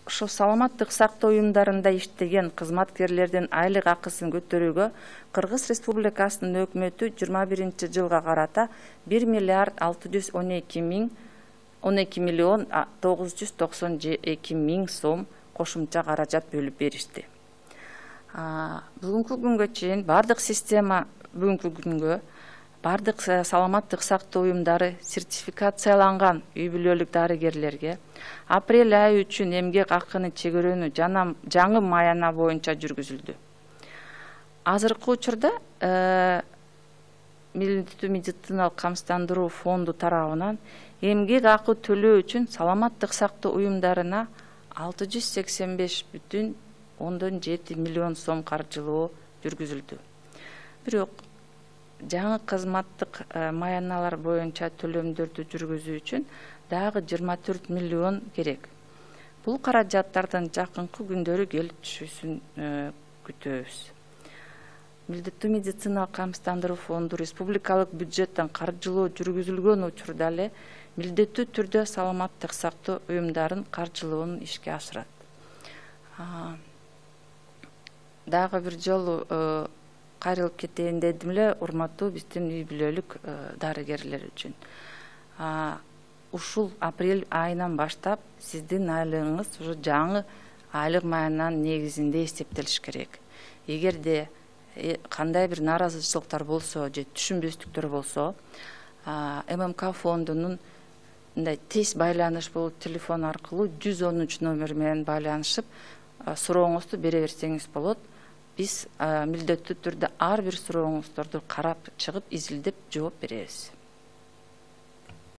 ошо саламаттык сактоо уюмдарында иштеген кызматкерлердин айлык акысын көтөрүүгө Кыргыз Республикасынын өкмөтү 21-жылга карата 1 миллиард 612 миллион 992 миң сом кошумча каражат бөлүп беришти. Бүгүнкү күнгө чейин бардык система бардык саламаттык сактоо уюмдары сертификацияланган үй бүлөлүк дарыгерлерге апрель айы үчүн эмгек акыны чегөрүүнү жаңы маяна боюнча жүргүзүлдү. Азыркы учурда милдеттүү медициналык камсыздандыруу фонду тарабынан эмгек акы төлөө үчүн саламаттык сактоо уюмдарына 685,7 миллион сом каржылоо жүргүзүлдү. Бирок жаңы кызматтык маяналар боюнча төлөмдөрдү жүргүзүү үчүн дагы 24 миллион керек. Бул каражаттардын жакынкы күндөрү келип түшүүсүн күтөбүз. Милдеттүү медициналык камсыздандыруу фонду республикалык бюджеттен каржылоо жүргүзүлгөн учурда эле милдеттүү түрдө саламаттык сактоо уюмдарын каржылоонун ишке ашырат. Дагы бир жолу кайрылып кетейин дедим эле, урматтуу биздин үй бүлөлүк дарыгерлер үчүн. Ушул апрель айынан баштап сиздин айлыгыңыз уже жаңы айлык маянанын негизинде эсептелиш керек. Эгерде кандай бир нааразычылыктар болсо же түшүнбөстүктөр болсо, ММК фондунун тез байланыш болуп телефон аркылуу 113 номер менен байланышып сурооңузду бере берсеңиз болот. Биз милдеттүү түрдө ар бир сурооңуздорду карап чыгып изилдеп жооп беребиз.